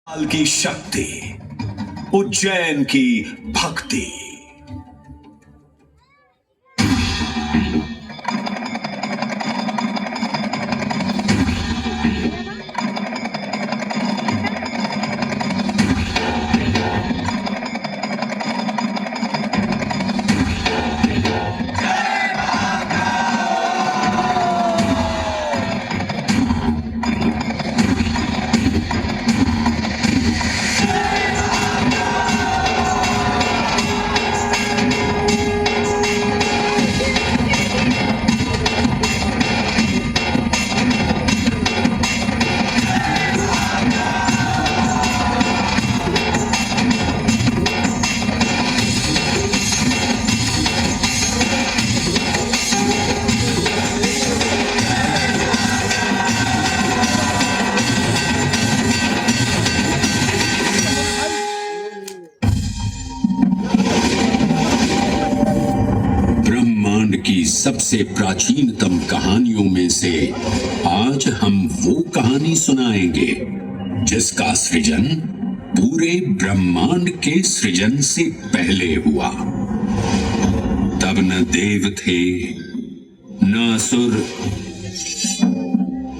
काल की शक्ति, उज्जैन की भक्ति। की सबसे प्राचीनतम कहानियों में से आज हम वो कहानी सुनाएंगे जिसका सृजन पूरे ब्रह्मांड के सृजन से पहले हुआ। तब न देव थे, न असुर,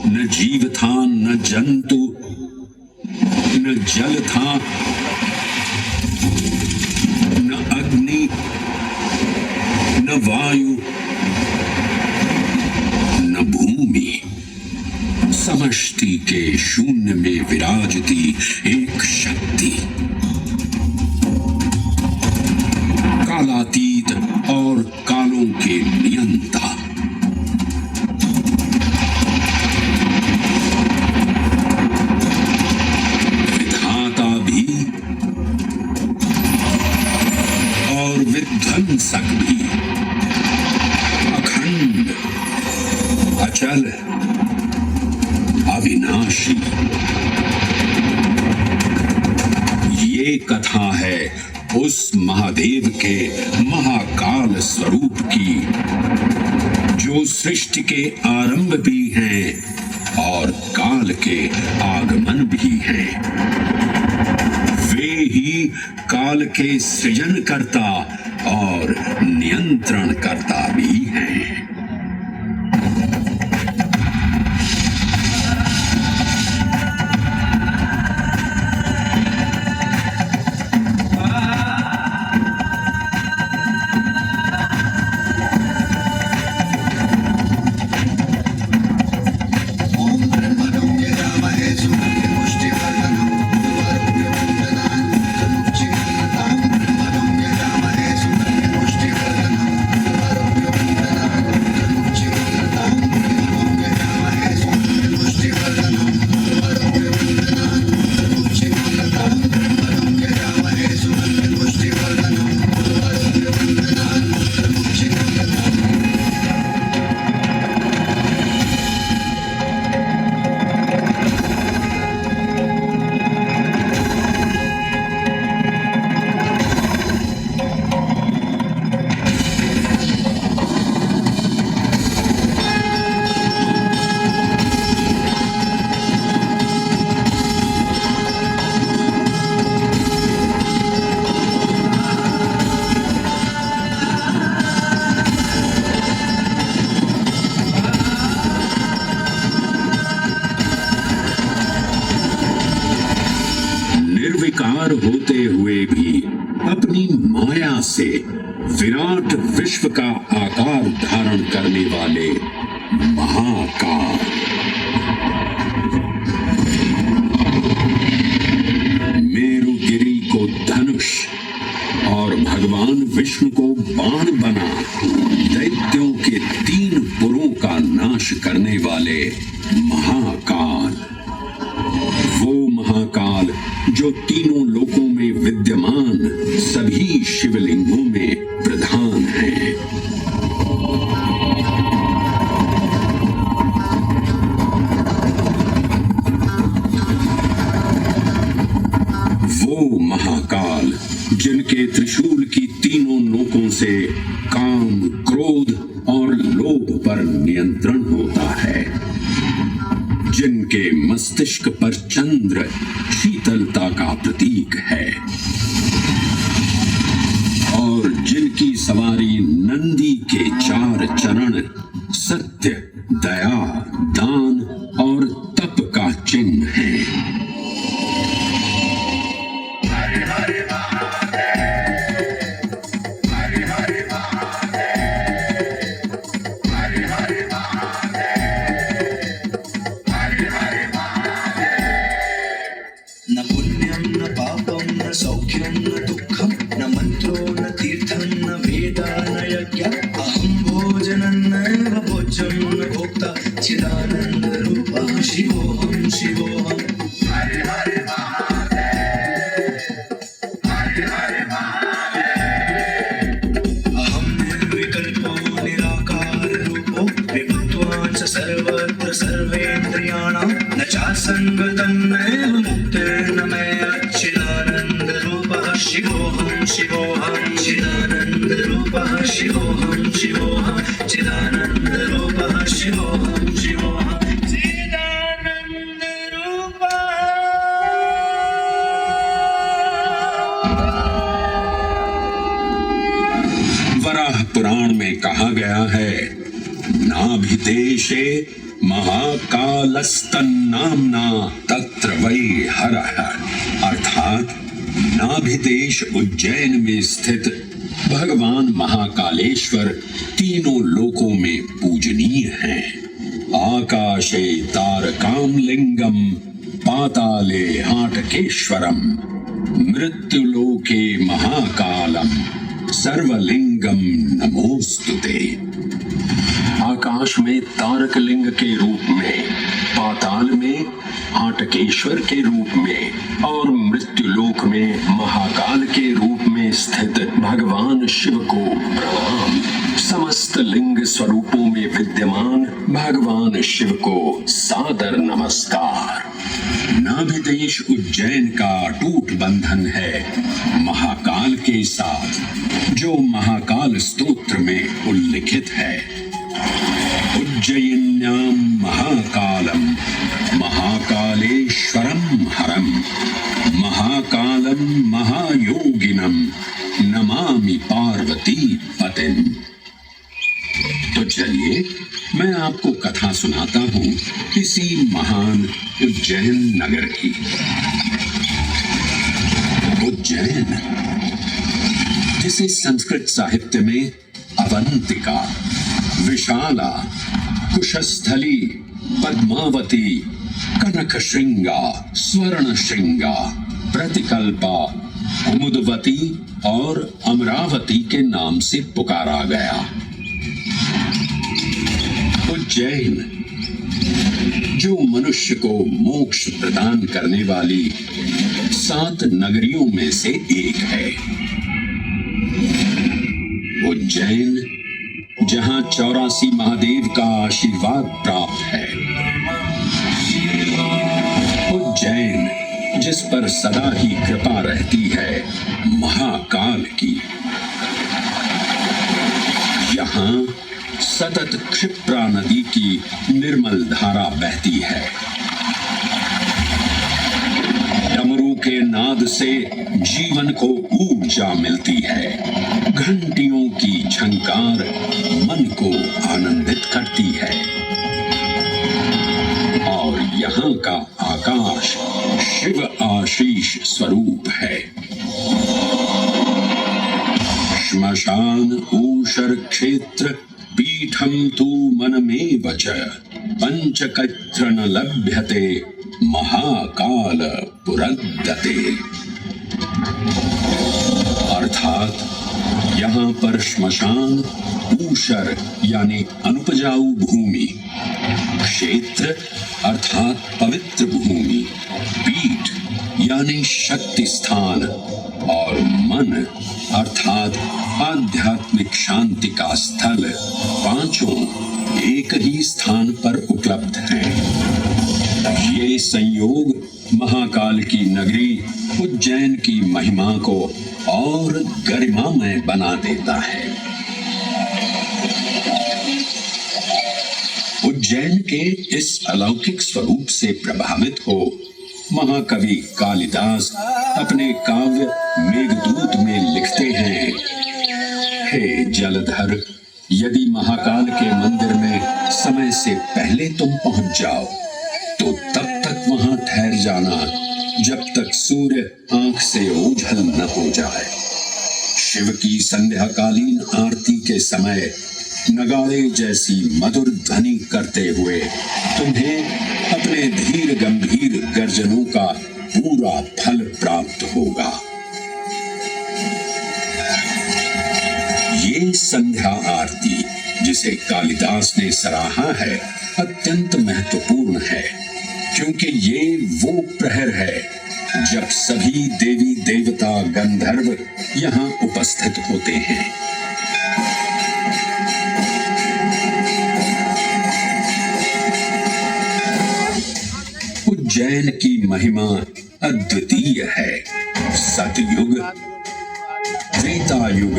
न जीव था, न जंतु, न जल था, न अग्नि, न वायु, न भूमि। समष्टि के शून्य में विराजती एक शक्ति, कालातीत और कालों के नियंता। विधाता भी और विध्वंसक भी, अखंड, अचल, अविनाशी। ये कथा है उस महादेव के महाकाल स्वरूप की, जो सृष्टि के आरंभ भी हैं और काल के आगमन भी हैं। वे ही काल के सृजन करता और नियंत्रण करता भी हैं। निर्विकार होते हुए भी अपनी माया से विराट विश्व का आकार धारण करने वाले महाकाल, मेरुगिरी को धनुष और भगवान विष्णु को बाण बना दैत्यों के 3 पुरों का नाश करने वाले महाकाल। वो महाकाल जो तीनों लोकों में विद्यमान सभी शिवलिंगों में प्रधान है। वो महाकाल जिनके त्रिशूल की तीनों नोकों से काम, क्रोध और लोभ पर नियंत्रण होता है, जिनके मस्तिष्क पर चंद्र शीतलता का प्रतीक है और जिनकी सवारी नंदी के 4 चरण सत्य, दया, दान और तप का चिन्ह है। न पुण्यं न पापं न सौख्यं न दुःखं न मन्त्रो न तीर्थं न वेदा न यज्ञः अहं भोजनं नैव भोज्यं न भोक्ता चिदानन्दरूपः शिवोऽहं शिवोऽहम्। अहं निर्विकल्पो निराकाररूपो विभुत्वान् च सर्वत्र सर्वेन्द्रियाणां न चासङ्गतं नैव मुक्तेन मया चिदानन्दरूपः शिवोऽहं शिवोऽहं चिदानन्दरूपः शिवोऽहं शिवोऽहं चिदानन्दरूपः शिवोऽहं शिवोऽहं वराह पुराण में कहा गया है, नाभिदेशे महाकालस्तन्नाम्ना तत्र वै हरः, अर्थात नाभिदेश उज्जैन में स्थित भगवान महाकालेश्वर तीनों लोकों में पूजनीय हैं। आकाशे तारकाम लिंगम पाताले हाटकेश्वरम मृत्युलोके महाकालम सर्वलिंगम नमोस्तुते। आकाश में तारक लिंग के रूप में, पाताल में हाटकेश्वर के रूप में और मृत्युलोक में महाकाल के रूप में स्थित भगवान शिव को प्रणाम। समस्त लिंग स्वरूपों में विद्यमान भगवान शिव को सादर नमस्कार। नाभिदेश उज्जैन का अटूट बंधन है महाकाल के साथ, जो महाकाल स्तोत्र में उल्लिखित है। उज्जयिन्याम महाकालम महाकालेश्वरम हरम महाकालम महायोगिनम नमामि पार्वती पतिम। तो चलिए मैं आपको कथा सुनाता हूँ किसी महान उज्जैन नगर की। उज्जैन, जिसे संस्कृत साहित्य में अवंतिका, विशाला, कुशस्थली, पद्मावती, कनक श्रृंगा, स्वर्ण श्रृंगा, प्रतिकल्पा, कुमुदवती और अमरावती के नाम से पुकारा गया। उज्जैन, जो मनुष्य को मोक्ष प्रदान करने वाली 7 नगरियों में से एक है। उज्जैन, जहां 84 महादेव का आशीर्वाद प्राप्त है। उज्जैन, जिस पर सदा ही कृपा रहती है महाकाल की। यहाँ सतत क्षिप्रा नदी की निर्मल धारा बहती है। डमरू के नाद से जीवन को ऊर्जा मिलती है। घंटियों की झंकार मन को आनंदित करती है और यहाँ का आकाश शिव आशीष स्वरूप है। श्मशान ऊषर क्षेत्र पीठम तु मनमेव च पंचकत्र न लभ्यते महाकाल पुरद्दते। अर्थात यहाँ पर श्मशान, ऊषर यानी अनुपजाऊ भूमि, क्षेत्र अर्थात पवित्र भूमि, पीठ यानी शक्ति स्थान और मन अर्थात आध्यात्मिक शांति का स्थल, पांचों एक ही स्थान पर उपलब्ध हैं। ये संयोग महाकाल की नगरी उज्जैन की महिमा को और गरिमामय बना देता है। उज्जैन के इस अलौकिक स्वरूप से प्रभावित हो महाकवि कालिदास अपने काव्य मेघदूत में लिखते हैं, हे जलधर, यदि महाकाल के मंदिर में समय से पहले तुम पहुंच जाओ तो तब तक वहां ठहर जाना जब तक सूर्य आंख से ओझल न हो जाए। शिव की संध्याकालीन आरती के समय नगाड़े जैसी मधुर ध्वनि करते हुए तुम्हें अपने धीर गंभीर गर्जनों का पूरा फल प्राप्त होगा। ये संध्या आरती जिसे कालिदास ने सराहा है अत्यंत महत्वपूर्ण है, क्योंकि ये वो प्रहर है जब सभी देवी देवता गंधर्व यहाँ उपस्थित होते हैं। उज्जैन की महिमा अद्वितीय है। सतयुग, त्रेता युग,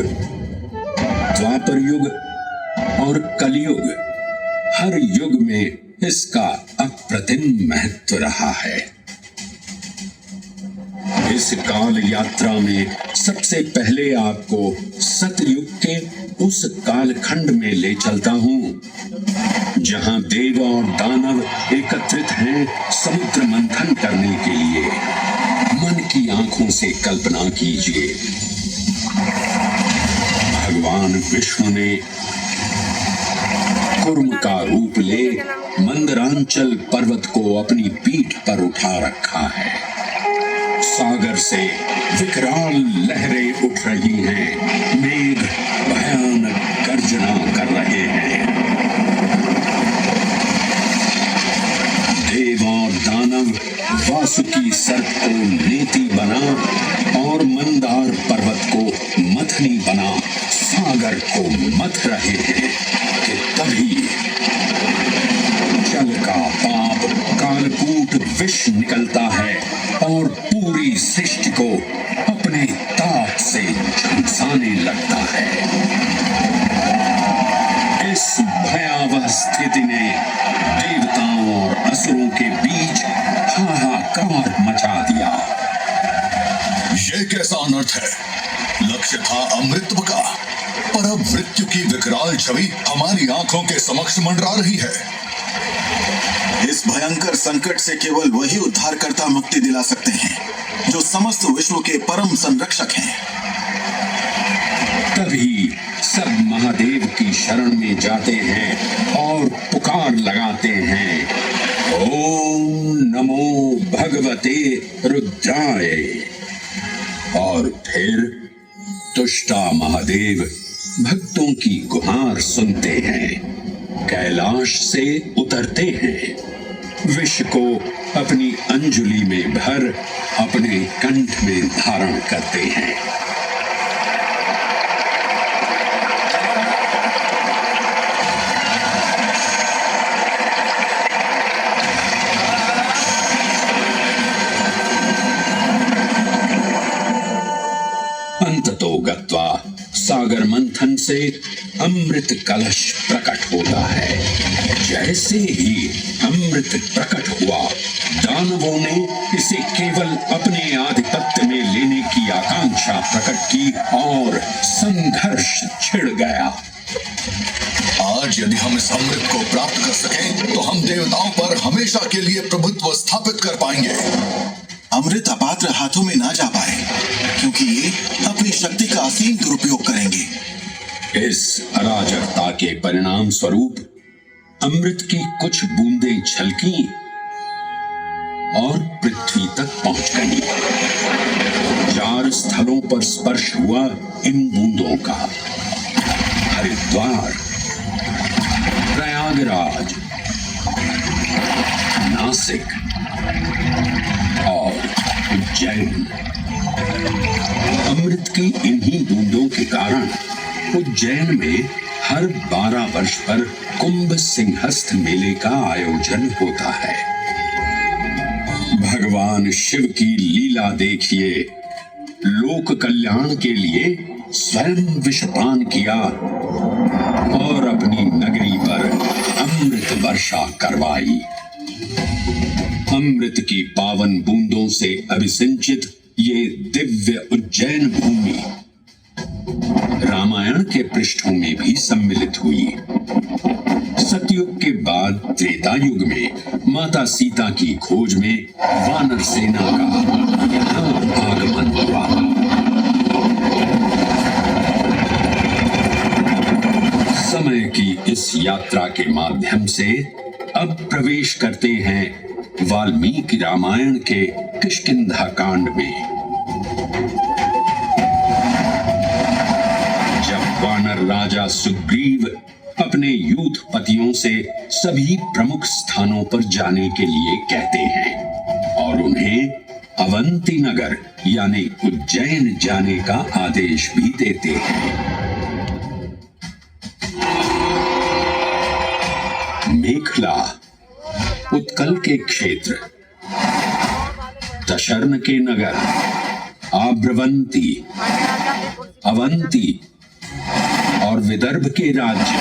द्वापर युग और कलयुग, हर युग में इसका अप्रतिम महत्व रहा है। इस काल यात्रा में सबसे पहले आपको सतयुग के उस कालखंड में ले चलता हूं जहां देव और दानव एकत्रित हैं समुद्र मंथन करने के लिए। मन की आंखों से कल्पना कीजिए, भगवान विष्णु ने कुर्म का रूप ले मंदरांचल पर्वत को अपनी पीठ पर उठा रखा है। सागर से विकराल लहरें उठ रही हैं, मेघ भयानक गर्जना कर रहे हैं। देव और दानव वासुकी सर्प को नेति बना और मंदार पर्वत को मथनी बना सागर को मथ रहे हैं कि तभी जल का पाप कालकूट विष निकलता है और पूरी सृष्टि को अपने ताप से झुलसाने लगता है। इस भयावह स्थिति ने देवताओं और असुरों के बीच हाहाकार मचा दिया। ये कैसा अनर्थ है? लक्ष्य था अमृतत्व का, पर अब मृत्यु की विकराल छवि हमारी आंखों के समक्ष मंडरा रही है। इस भयंकर संकट से केवल वही उद्धारकर्ता मुक्ति दिला सकते हैं जो समस्त विश्व के परम संरक्षक हैं। तभी सब महादेव की शरण में जाते हैं और पुकार लगाते हैं, ओम नमो भगवते रुद्राय। और फिर तुष्टा महादेव भक्तों की गुहार सुनते हैं, कैलाश से उतरते हैं, विष को अपनी अंजुलि में भर अपने कंठ में धारण करते हैं। अंततो गत्वा सागर मंथन से अमृत कलश प्रकट होता है। जैसे ही अमृत प्रकट हुआ, दानवों ने इसे केवल अपने आधिपत्य में लेने की आकांक्षा प्रकट की और संघर्ष छिड़ गया। आज यदि हम इस अमृत को प्राप्त कर सकें, तो हम देवताओं पर हमेशा के लिए प्रभुत्व स्थापित कर पाएंगे। अमृत अपात्र हाथों में ना जा पाए, क्योंकि ये अपनी शक्ति का असीम दुरुपयोग करेंगे। इस अराजकता के परिणाम स्वरूप अमृत की कुछ बूंदें छलकी और पृथ्वी तक पहुंच गई। 4 स्थलों पर स्पर्श हुआ इन बूंदों का, हरिद्वार, प्रयागराज, नासिक और उज्जैन। अमृत की इन्हीं बूंदों के कारण उज्जैन में हर 12 वर्ष पर कुंभ सिंहस्थ मेले का आयोजन होता है। भगवान शिव की लीला देखिए, लोक कल्याण के लिए स्वयं विषपान किया और अपनी नगरी पर अमृत वर्षा करवाई। अमृत की पावन बूंदों से अभिसिंचित ये दिव्य उज्जैन भूमि रामायण के पृष्ठों में भी सम्मिलित हुई। सतयुग के बाद त्रेता युग में माता सीता की खोज में वानर सेना का यहाँ आगमन हुआ। समय की इस यात्रा के माध्यम से अब प्रवेश करते हैं वाल्मीकि रामायण के किष्किंधा कांड में। जब वानर राजा सुग्रीव अपने यूथपतियों से सभी प्रमुख स्थानों पर जाने के लिए कहते हैं और उन्हें अवंती नगर यानी उज्जैन जाने का आदेश भी देते हैं। मेखला उत्कल के क्षेत्र, दशर्न के नगर, आब्रवंती, अवंती और विदर्भ के राज्य,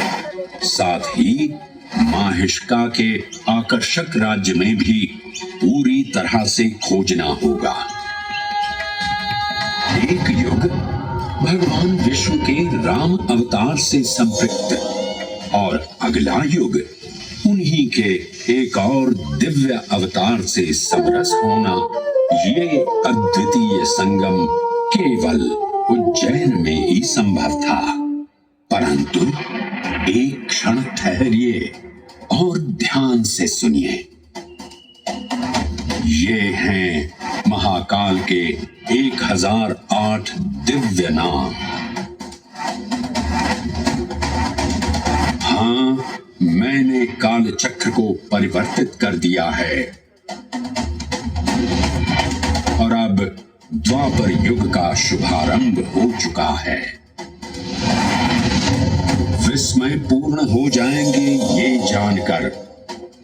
साथ ही माहिष्का के आकर्षक राज्य में भी पूरी तरह से खोजना होगा। एक युग भगवान विष्णु के राम अवतार से संपृक्त और अगला युग उन्हीं के एक और दिव्य अवतार से समरस होना, ये अद्वितीय संगम केवल उज्जैन में ही संभव था। परंतु एक क्षण ठहरिए और ध्यान से सुनिए। ये हैं महाकाल के 1008 दिव्य नाम। हाँ, मैंने काल चक्र को परिवर्तित कर दिया है और अब द्वापर युग का शुभारंभ हो चुका है। विस्मय पूर्ण हो जाएंगे ये जानकर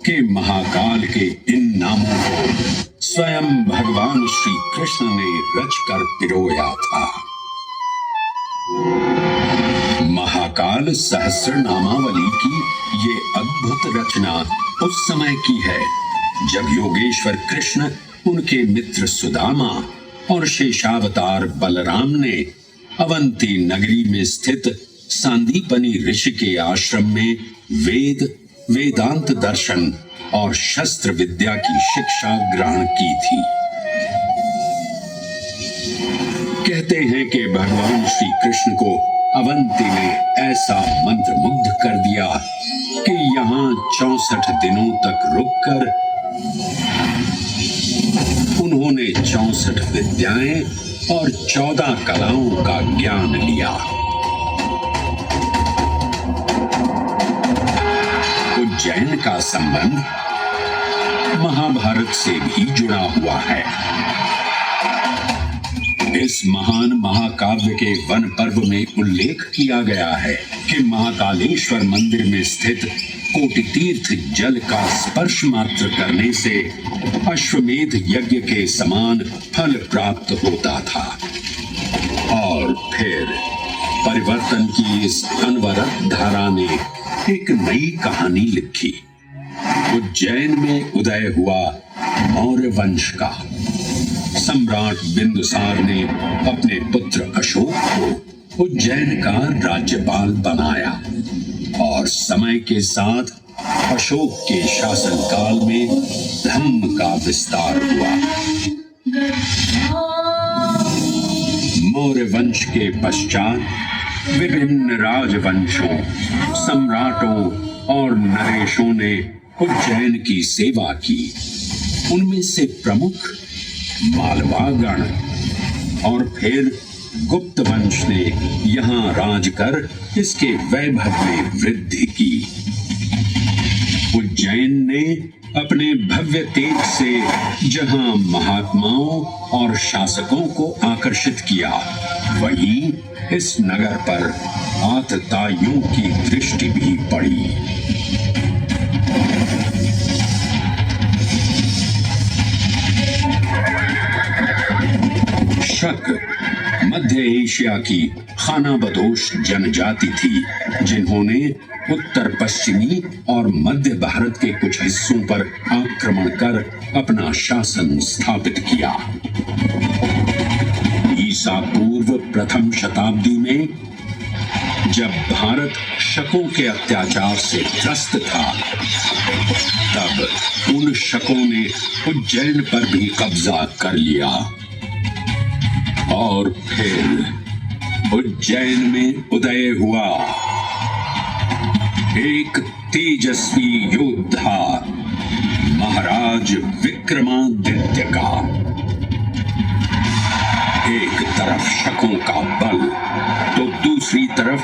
कि महाकाल के इन नामों को स्वयं भगवान श्री कृष्ण ने रचकर पिरोया था। महाकाल सहस्र नामावली की ये अद्भुत रचना उस समय की है जब योगेश्वर कृष्ण, उनके मित्र सुदामा और शेषावतार बलराम ने अवंती नगरी में स्थित सांदीपनी ऋषि के आश्रम में वेदांत दर्शन और शस्त्र विद्या की शिक्षा ग्रहण की थी। कहते हैं कि भगवान श्री कृष्ण को अवंती ने ऐसा मंत्र मुग्ध कर दिया कि यहाँ 64 दिनों तक रुककर उन्होंने 64 विद्याएं और 14 कलाओं का ज्ञान लिया। उज्जैन का संबंध महाभारत से भी जुड़ा हुआ है। इस महान महाकाव्य के वन पर्व में उल्लेख किया गया है कि महाकालेश्वर मंदिर में स्थित कोटि तीर्थ जल का स्पर्श मात्र करने से अश्वमेध यज्ञ के समान फल प्राप्त होता था। और फिर परिवर्तन की इस अनवरत धारा ने एक नई कहानी लिखी। उज्जैन में उदय हुआ मौर्य वंश का। सम्राट बिंदुसार ने अपने पुत्र अशोक को उज्जैन का राज्यपाल बनाया और समय के साथ अशोक के शासनकाल में धम्म का विस्तार हुआ। मौर्य वंश के पश्चात विभिन्न राजवंशों, सम्राटों और नरेशों ने उज्जैन की सेवा की। उनमें से प्रमुख मालवागण और फिर गुप्त वंश ने यहाँ राज कर इसके वैभव में वृद्धि की। उज्जैन ने अपने भव्य तेज से जहाँ महात्माओं और शासकों को आकर्षित किया, वहीं इस नगर पर आतताइयों की दृष्टि भी पड़ी। शक मध्य एशिया की खानाबदोश जनजाति थी, जिन्होंने उत्तर पश्चिमी और मध्य भारत के कुछ हिस्सों पर आक्रमण कर अपना शासन स्थापित किया। ईसा पूर्व प्रथम शताब्दी में जब भारत शकों के अत्याचार से त्रस्त था, तब उन शकों ने उज्जैन पर भी कब्जा कर लिया और फिर उज्जैन में उदय हुआ एक तेजस्वी योद्धा, महाराज विक्रमादित्य का। एक तरफ शकों का बल तो दूसरी तरफ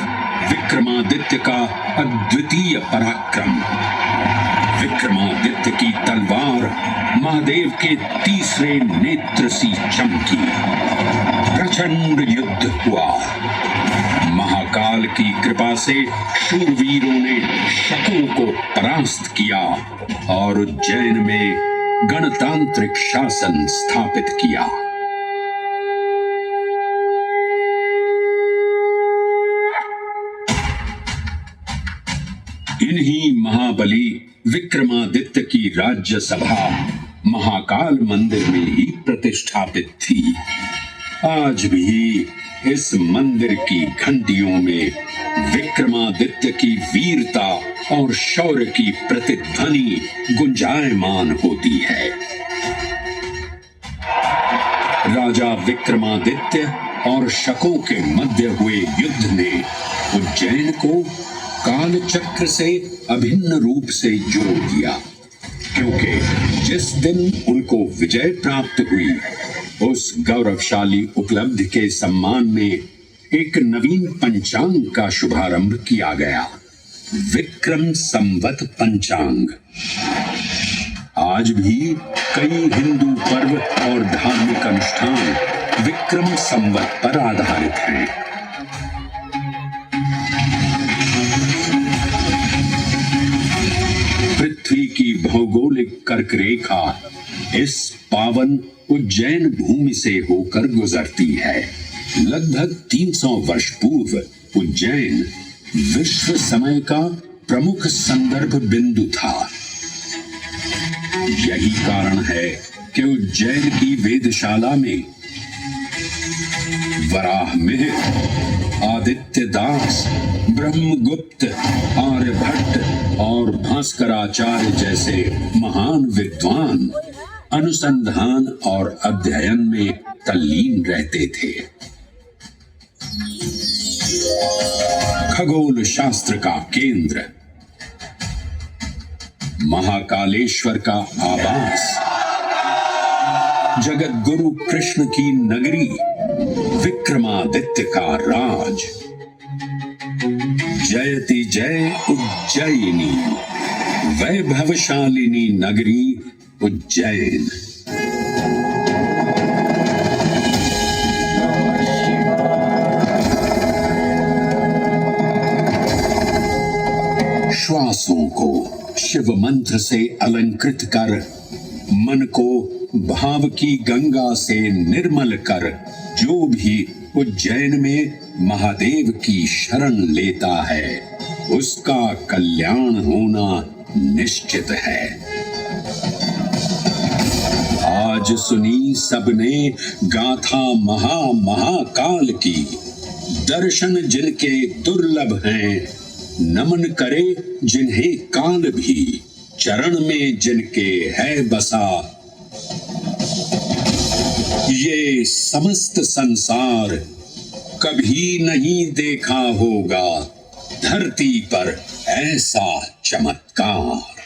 विक्रमादित्य का अद्वितीय पराक्रम। विक्रमादित्य की तलवार महादेव के तीसरे नेत्र सी चमकी। प्रचंड युद्ध हुआ। महाकाल की कृपा से शूरवीरों ने शकों को परास्त किया और उज्जैन में गणतांत्रिक शासन स्थापित किया। इन्हीं महाबली विक्रमादित्य की राज्यसभा महाकाल मंदिर में ही प्रतिष्ठापित थी। आज भी इस मंदिर की घंटियों में विक्रमादित्य की वीरता और शौर्य की प्रतिध्वनि गुंजायमान होती है। राजा विक्रमादित्य और शकों के मध्य हुए युद्ध ने उज्जैन को काल चक्र से अभिन्न रूप से जोड़ दिया, क्योंकि जिस दिन उनको विजय प्राप्त हुई, उस गौरवशाली उपलब्धि के सम्मान में एक नवीन पंचांग का शुभारंभ किया गया, विक्रम संवत पंचांग। आज भी कई हिंदू पर्व और धार्मिक अनुष्ठान विक्रम संवत पर आधारित हैं। पृथ्वी की भौगोलिक कर्क रेखा इस पावन उज्जैन भूमि से होकर गुजरती है। लगभग 300 वर्ष पूर्व उज्जैन विश्व समय का प्रमुख संदर्भ बिंदु था। यही कारण है कि उज्जैन की वेदशाला में वराहमिहिर, आदित्य दास, ब्रह्मगुप्त, आर्यभट्ट और भास्कराचार्य जैसे महान विद्वान अनुसंधान और अध्ययन में तल्लीन रहते थे। खगोल शास्त्र का केंद्र, महाकालेश्वर का आवास, जगत गुरु कृष्ण की नगरी, विक्रमादित्य का राज। जयति जय उज्जयिनी, वैभवशालिनी नगरी उज्जैन। श्वासों को शिव मंत्र से अलंकृत कर, मन को भाव की गंगा से निर्मल कर, जो भी उज्जैन में महादेव की शरण लेता है, उसका कल्याण होना निश्चित है। आज सुनी सबने गाथा महाकाल की, दर्शन जिनके दुर्लभ हैं, नमन करे जिन्हें काल भी, चरण में जिनके है बसा। ये समस्त संसार कभी नहीं देखा होगा धरती पर ऐसा चमत्कार।